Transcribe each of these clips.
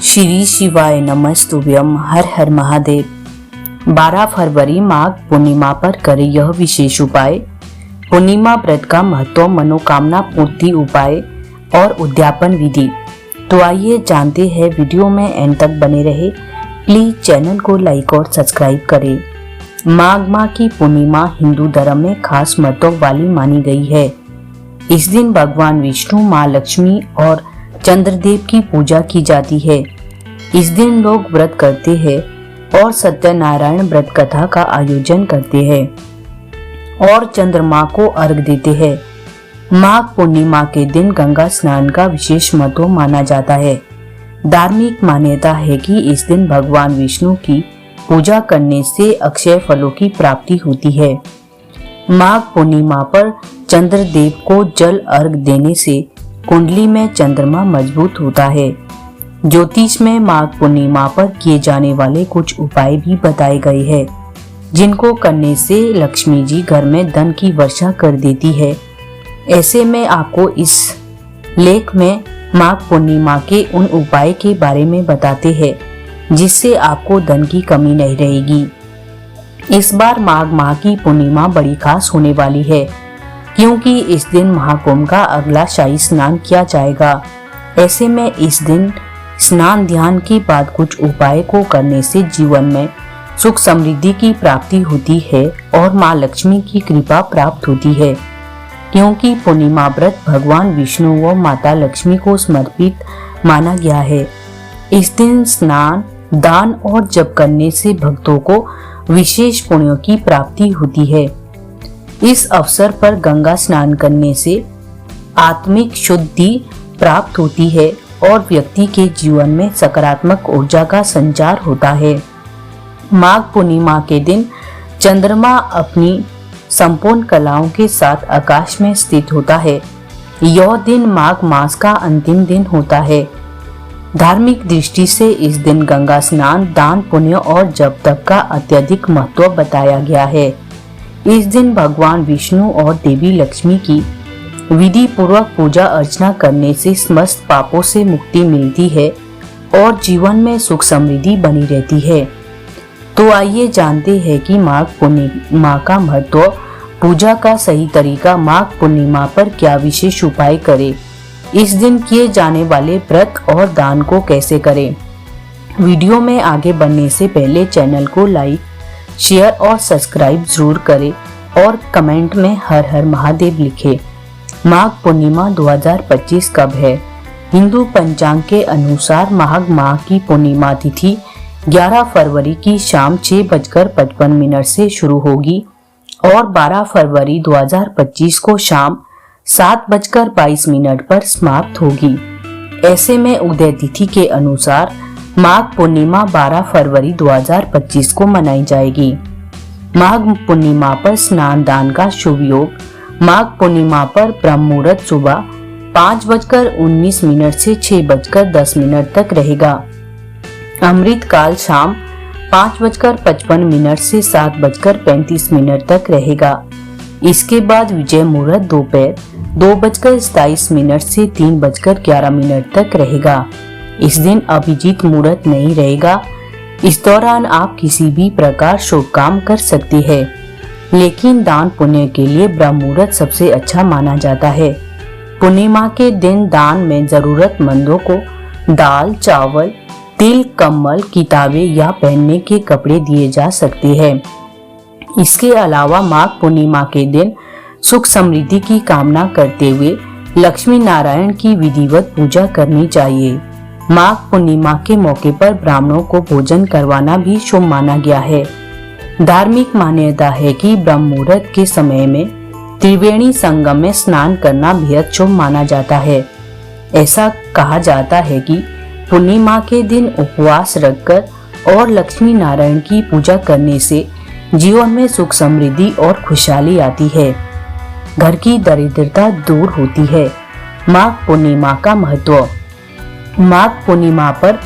श्री शिवाय नमस्तुभ्यम। हर हर महादेव। 12 फरवरी माघ पूर्णिमा पर करें यह विशेष उपाय। पूर्णिमा व्रत का महत्व, मनोकामना पूर्ति उपाय और उद्यापन विधि। तो आइए जानते हैं, वीडियो में एंड तक बने रहे। प्लीज चैनल को लाइक और सब्सक्राइब करें। माघ माह की पूर्णिमा हिंदू धर्म में खास महत्व वाली मानी गई है। इस दिन भगवान विष्णु, माँ लक्ष्मी और चंद्रदेव की पूजा की जाती है। इस दिन लोग व्रत करते हैं और सत्यनारायण व्रत कथा का आयोजन करते हैं और चंद्रमा को अर्घ देते हैं। माघ पूर्णिमा के दिन गंगा स्नान का विशेष महत्व माना जाता है। धार्मिक मान्यता है कि इस दिन भगवान विष्णु की पूजा करने से अक्षय फलों की प्राप्ति होती है। माघ पूर्णिमा पर चंद्रदेव को जल अर्घ देने से कुंडली में चंद्रमा मजबूत होता है। ज्योतिष में माघ पूर्णिमा पर किए जाने वाले कुछ उपाय भी बताए गए हैं, जिनको करने से लक्ष्मी जी घर में धन की वर्षा कर देती है। ऐसे में आपको इस लेख में माघ पूर्णिमा के उन उपाय के बारे में बताते हैं, जिससे आपको धन की कमी नहीं रहेगी। इस बार माघ माह की पूर्णिमा बड़ी खास होने वाली है, क्योंकि इस दिन महाकुंभ का अगला शाही स्नान किया जाएगा। ऐसे में इस दिन स्नान ध्यान के बाद कुछ उपाय को करने से जीवन में सुख समृद्धि की प्राप्ति होती है और माँ लक्ष्मी की कृपा प्राप्त होती है। क्योंकि पूर्णिमा व्रत भगवान विष्णु व माता लक्ष्मी को समर्पित माना गया है। इस दिन स्नान, दान और जप करने से भक्तों को विशेष पुण्यों की प्राप्ति होती है। इस अवसर पर गंगा स्नान करने से आत्मिक शुद्धि प्राप्त होती है और व्यक्ति के जीवन में सकारात्मक ऊर्जा का संचार होता है। माघ पूर्णिमा के दिन चंद्रमा अपनी संपूर्ण कलाओं के साथ आकाश में स्थित होता है। यह दिन माघ मास का अंतिम दिन होता है। धार्मिक दृष्टि से इस दिन गंगा स्नान, दान पुण्य और जप तप का अत्यधिक महत्व बताया गया है। इस दिन भगवान विष्णु और देवी लक्ष्मी की विधि पूर्वक पूजा अर्चना करने से समस्त पापों से मुक्ति मिलती है और जीवन में सुख समृद्धि बनी रहती है। तो आइए जानते हैं कि माघ पूर्णिमा का महत्व, पूजा का सही तरीका, माघ पूर्णिमा पर क्या विशेष उपाय करें, इस दिन किए जाने वाले व्रत और दान को कैसे करें। वीडियो में आगे बढ़ने से पहले चैनल को लाइक, शेयर और सब्सक्राइब जरूर करें और कमेंट में हर हर महादेव लिखें। माघ पूर्णिमा 2025 कब है? हिंदू पंचांग के अनुसार माघ माह की पूर्णिमा तिथि 11 फरवरी की शाम 6:55 से शुरू होगी और 12 फरवरी 2025 को शाम 7:22 पर समाप्त होगी। ऐसे में उदय तिथि के अनुसार माघ पूर्णिमा 12 फरवरी 2025 को मनाई जाएगी। माघ पूर्णिमा पर स्नान दान का शुभ योग। माघ पूर्णिमा पर ब्रह्म मुहूर्त सुबह 5:19 से 6:10 तक रहेगा। अमृत काल शाम 5:55 से 7:35 तक रहेगा। इसके बाद विजय मुहूर्त दोपहर 2:27 से 3:11 तक रहेगा। इस दिन अभिजीत मुहूर्त नहीं रहेगा। इस दौरान आप किसी भी प्रकार शुभ काम कर सकते हैं, लेकिन दान पुण्य के लिए ब्रह्म मुहूर्त सबसे अच्छा माना जाता है। पूर्णिमा के दिन दान में जरूरतमंदों को दाल, चावल, तिल, कम्बल, किताबें या पहनने के कपड़े दिए जा सकते हैं। इसके अलावा माघ पूर्णिमा के दिन सुख समृद्धि की कामना करते हुए लक्ष्मी नारायण की विधिवत पूजा करनी चाहिए। माघ पूर्णिमा के मौके पर ब्राह्मणों को भोजन करवाना भी शुभ माना गया है। धार्मिक मान्यता है कि ब्रह्म मुहूर्त के समय में त्रिवेणी संगम में स्नान करना बेहद शुभ माना जाता है। ऐसा कहा जाता है कि पूर्णिमा के दिन उपवास रखकर और लक्ष्मी नारायण की पूजा करने से जीवन में सुख समृद्धि और खुशहाली आती है। घर की दरिद्रता दूर होती है। माघ पूर्णिमा का महत्व। माघ पूर्णिमा पर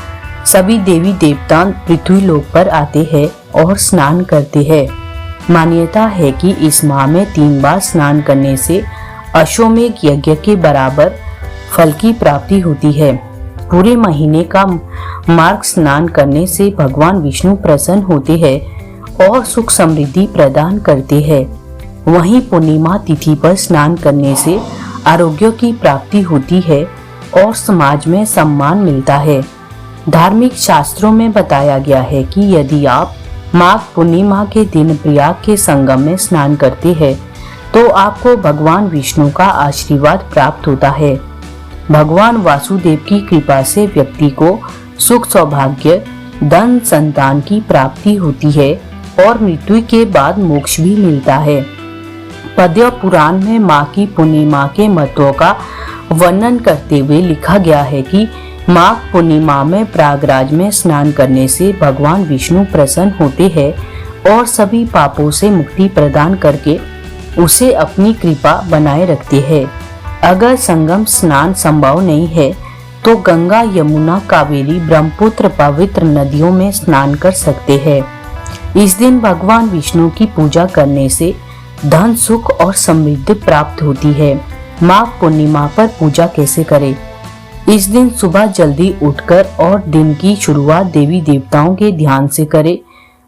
सभी देवी देवता पृथ्वी लोक पर आते हैं और स्नान करते हैं। मान्यता है कि इस माह में 3 बार स्नान करने से अश्वमेध यज्ञ के बराबर फल की प्राप्ति होती है। पूरे महीने का मार्ग स्नान करने से भगवान विष्णु प्रसन्न होते हैं और सुख समृद्धि प्रदान करते हैं। वहीं पूर्णिमा तिथि पर स्नान करने से आरोग्य की प्राप्ति होती है और समाज में सम्मान मिलता है। धार्मिक शास्त्रों में बताया गया है कि यदि आप माघ पूर्णिमा के दिन प्रयाग के संगम में स्नान करते हैं तो आपको भगवान विष्णु का आशीर्वाद प्राप्त होता है। भगवान वासुदेव की कृपा से व्यक्ति को सुख सौभाग्य धन संतान की प्राप्ति होती है और मृत्यु के बाद मोक्ष भी मिलता है। पद्म पुराण में माघ की पूर्णिमा के महत्व का वर्णन करते हुए लिखा गया है कि माघ पूर्णिमा में प्रयागराज में स्नान करने से भगवान विष्णु प्रसन्न होते हैं और सभी पापों से मुक्ति प्रदान करके उसे अपनी कृपा बनाए रखते हैं। अगर संगम स्नान संभव नहीं है तो गंगा, यमुना, कावेरी, ब्रह्मपुत्र पवित्र नदियों में स्नान कर सकते हैं। इस दिन भगवान विष्णु की पूजा करने से धन, सुख और समृद्धि प्राप्त होती है। माघ पूर्णिमा पर पूजा कैसे करें? इस दिन सुबह जल्दी उठकर और दिन की शुरुआत देवी देवताओं के ध्यान से करें।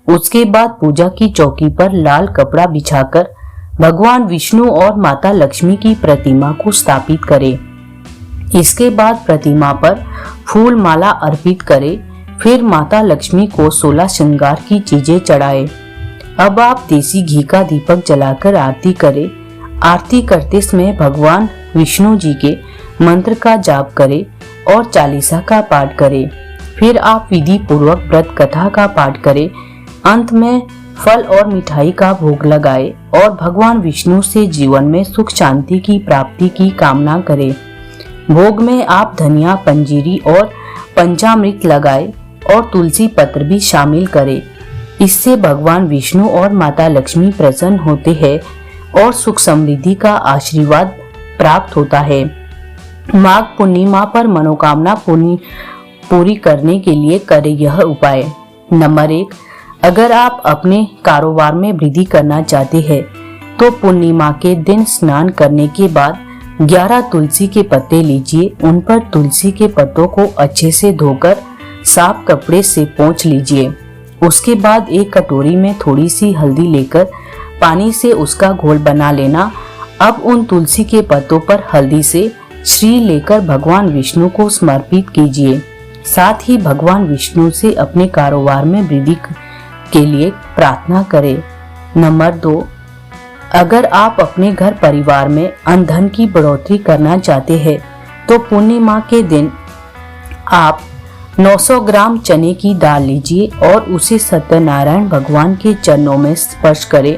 उसके बाद पूजा की चौकी पर लाल कपड़ा बिछाकर भगवान विष्णु और माता लक्ष्मी की प्रतिमा को स्थापित करें। इसके बाद प्रतिमा पर फूल माला अर्पित करें। फिर माता लक्ष्मी को 16 श्रृंगार की चीजें चढ़ाएं। अब आप देसी घी का दीपक जलाकर आरती करें। आरती करते समय भगवान विष्णु जी के मंत्र का जाप करें और चालीसा का पाठ करें। फिर आप विधि पूर्वक व्रत कथा का पाठ करें। अंत में फल और मिठाई का भोग लगाएं और भगवान विष्णु से जीवन में सुख शांति की प्राप्ति की कामना करें। भोग में आप धनिया, पंजीरी और पंचामृत लगाएं और तुलसी पत्र भी शामिल करें। इससे भगवान विष्णु और माता लक्ष्मी प्रसन्न होते हैं और सुख समृद्धि का आशीर्वाद प्राप्त होता है। माघ पूर्णिमा पर मनोकामना पूरी करने के लिए करें यह उपाय। नंबर 1, अगर आप अपने कारोबार में वृद्धि करना चाहते हैं तो पूर्णिमा के दिन स्नान करने के बाद 11 तुलसी के पत्ते लीजिए। उन पर तुलसी के पत्तों को अच्छे से धोकर साफ कपड़े से पोंछ लीजिए। उसके बाद एक कटोरी में थोड़ी सी हल्दी लेकर पानी से उसका घोल बना लेना। अब उन तुलसी के पत्तों पर हल्दी से श्री लेकर भगवान विष्णु को समर्पित कीजिए। साथ ही भगवान विष्णु से अपने कारोबार में वृद्धि के लिए प्रार्थना करें। नंबर 2, अगर आप अपने घर परिवार में धन की बढ़ोतरी करना चाहते हैं तो पूर्णिमा के दिन आप 900 ग्राम चने की दाल लीजिए और उसे सत्यनारायण भगवान के चरणों में स्पर्श करें।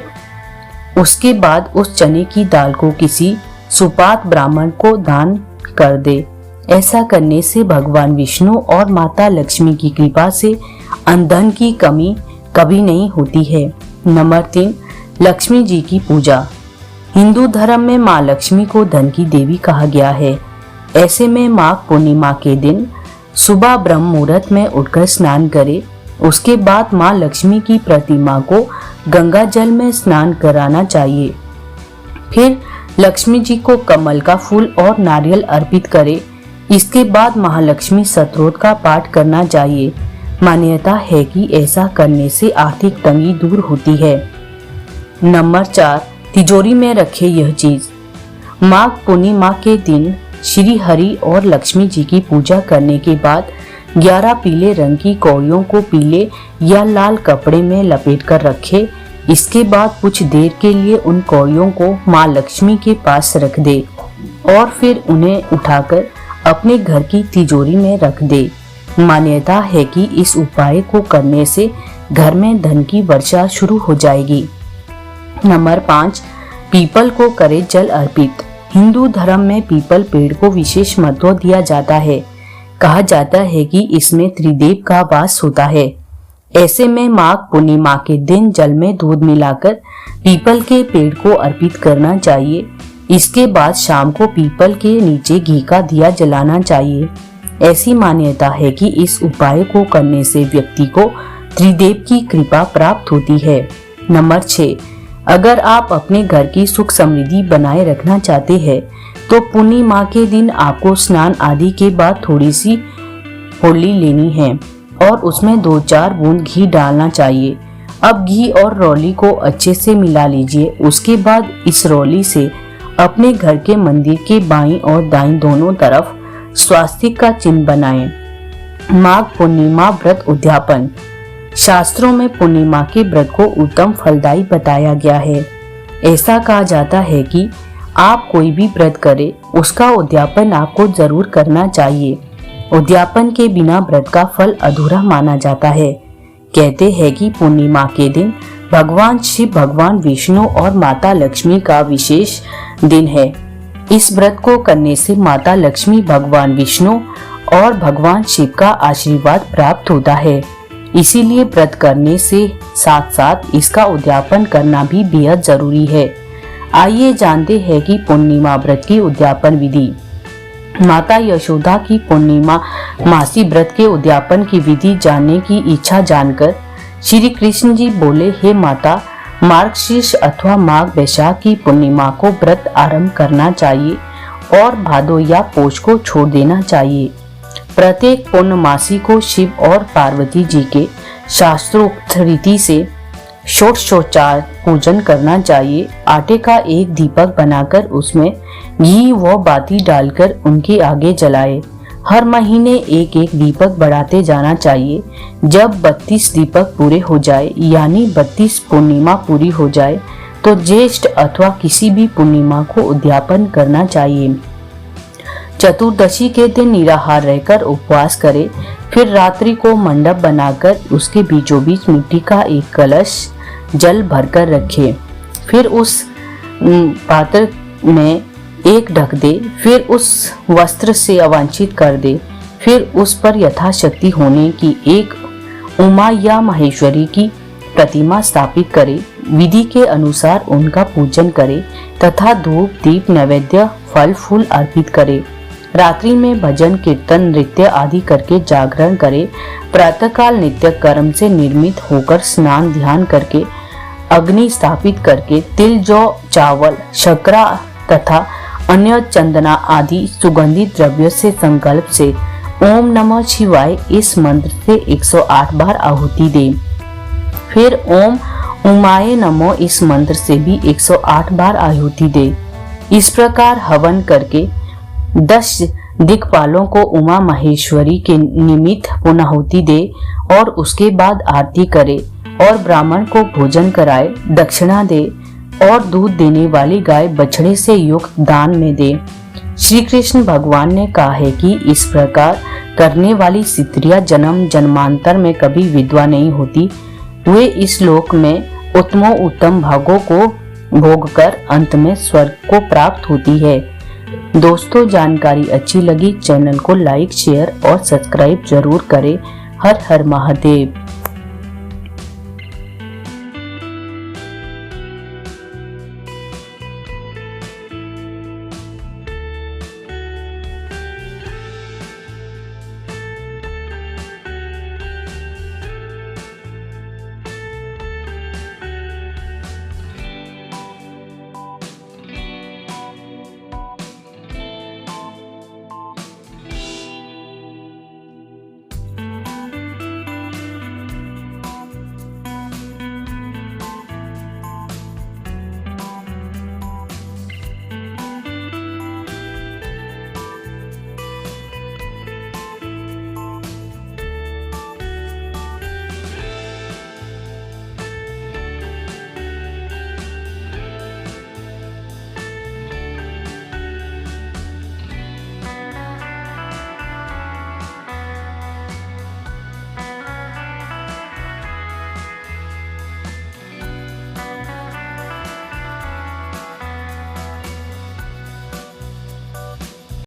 उसके बाद उस चने की दाल को किसी सुपात्र ब्राह्मण को दान कर दे। ऐसा करने से भगवान विष्णु और माता लक्ष्मी की कृपा से धन की कमी कभी नहीं होती है। नंबर 3, लक्ष्मी जी की पूजा। हिंदू धर्म में माँ लक्ष्मी को धन की देवी कहा गया है। ऐसे में माघ पूर्णिमा के दिन सुबह ब्रह्म मुहूर्त में उठकर स्नान करें। उसके बाद माँ लक्ष्मी की प्रतिमा को गंगा जल में स्नान कराना चाहिए। फिर लक्ष्मी जी को कमल का फूल और नारियल अर्पित करें। इसके बाद महालक्ष्मी स्तोत्र का पाठ करना चाहिए। मान्यता है कि ऐसा करने से आर्थिक तंगी दूर होती है। नंबर 4, तिजोरी में रखे यह चीज। माघ पूर्णिमा के दिन श्री हरि और लक्ष्मी जी की पूजा करने के बाद 11 पीले रंग की कौड़ियों को पीले या लाल कपड़े में लपेट कर रखे। इसके बाद कुछ देर के लिए उन कौड़ियों को माँ लक्ष्मी के पास रख दे और फिर उन्हें उठाकर अपने घर की तिजोरी में रख दे। मान्यता है कि इस उपाय को करने से घर में धन की वर्षा शुरू हो जाएगी। नंबर 5, पीपल को करे जल अर्पित। हिंदू धर्म में पीपल पेड़ को विशेष महत्व दिया जाता है। कहा जाता है कि इसमें त्रिदेव का वास होता है। ऐसे में माघ पूर्णिमा के दिन जल में दूध मिलाकर पीपल के पेड़ को अर्पित करना चाहिए। इसके बाद शाम को पीपल के नीचे घी का दिया जलाना चाहिए। ऐसी मान्यता है कि इस उपाय को करने से व्यक्ति को त्रिदेव की कृपा प्राप्त होती है। नंबर 6, अगर आप अपने घर की सुख समृद्धि बनाए रखना चाहते हैं तो पूर्णिमा के दिन आपको स्नान आदि के बाद थोड़ी सी होली लेनी है और उसमें 2-4 बूंद घी डालना चाहिए। अब घी और रोली को अच्छे से मिला लीजिए। उसके बाद इस रोली से अपने घर के मंदिर के बाईं और दाईं दोनों तरफ स्वास्तिक का चिन्ह बनाएं। माघ पूर्णिमा व्रत उद्यापन। शास्त्रों में पूर्णिमा के व्रत को उत्तम फलदायी बताया गया है। ऐसा कहा जाता है कि आप कोई भी व्रत करें, उसका उद्यापन आपको जरूर करना चाहिए। उद्यापन के बिना व्रत का फल अधूरा माना जाता है। कहते हैं कि पूर्णिमा के दिन भगवान शिव, भगवान विष्णु और माता लक्ष्मी का विशेष दिन है। इस व्रत को करने से माता लक्ष्मी, भगवान विष्णु और भगवान शिव का आशीर्वाद प्राप्त होता है। इसीलिए व्रत करने से साथ साथ इसका उद्यापन करना भी बेहद जरूरी है। आइए जानते हैं कि पूर्णिमा व्रत की उद्यापन विधि। माता यशोदा की पूर्णिमा मासी व्रत के उद्यापन की विधि जानने की इच्छा जानकर श्री कृष्ण जी बोले, हे माता, मार्गशीर्ष अथवा माघ वैशाख की पूर्णिमा को व्रत आरंभ करना चाहिए और भादो या पोष को छोड़ देना चाहिए। प्रत्येक पूर्णमासी को शिव और पार्वती जी के शास्त्रोक्त रीति से षोडशोपचार पूजन करना चाहिए। आटे का एक दीपक बनाकर उसमें घी व बाती डालकर उनके आगे जलाए। हर महीने एक एक दीपक बढ़ाते जाना चाहिए। जब 32 दीपक पूरे हो जाए, यानी 32 पूर्णिमा पूरी हो जाए, तो ज्येष्ठ अथवा किसी भी पूर्णिमा को उद्यापन करना चाहिए। चतुर्दशी के दिन निराहार रहकर उपवास करें। फिर रात्रि को मंडप बनाकर उसके बीचों बीच मिट्टी का एक कलश जल भरकर रखें। फिर उस पात्र में एक ढक दे, फिर उस वस्त्र से अवांछित कर दे। फिर उस पर यथाशक्ति होने की एक उमा या महेश्वरी की प्रतिमा स्थापित करे। विधि के अनुसार उनका पूजन करे तथा धूप, दीप, नैवेद्य, फल फूल अर्पित करे। रात्रि में भजन, कीर्तन, नृत्य आदि करके जागरण करे। प्रातःकाल नित्य कर्म से निर्मित होकर स्नान ध्यान करके अग्नि स्थापित करके तिल, जौ, चावल, शर्करा तथा अन्य चंदना आदि सुगंधित द्रव्य से संकल्प से ओम नमः शिवाय इस मंत्र से 108 बार आहुति दे। फिर ओम उमाय नमो इस मंत्र से भी 108 बार आहुति दे। इस प्रकार हवन करके 10 दिक्पालों को उमा महेश्वरी के निमित्त पुनाहुति दे और उसके बाद आरती करे और ब्राह्मण को भोजन कराए, दक्षिणा दे और दूध देने वाली गाय बछड़े से युक्त दान में दे। श्री कृष्ण भगवान ने कहा है कि इस प्रकार करने वाली स्त्रियां जन्म जन्मांतर में कभी विधवा नहीं होती। वे इस लोक में उत्तमोत्तम भागों को भोगकर अंत में स्वर्ग को प्राप्त होती है। दोस्तों, जानकारी अच्छी लगी चैनल को लाइक, शेयर और सब्सक्राइब जरूर करें। हर हर महादेव।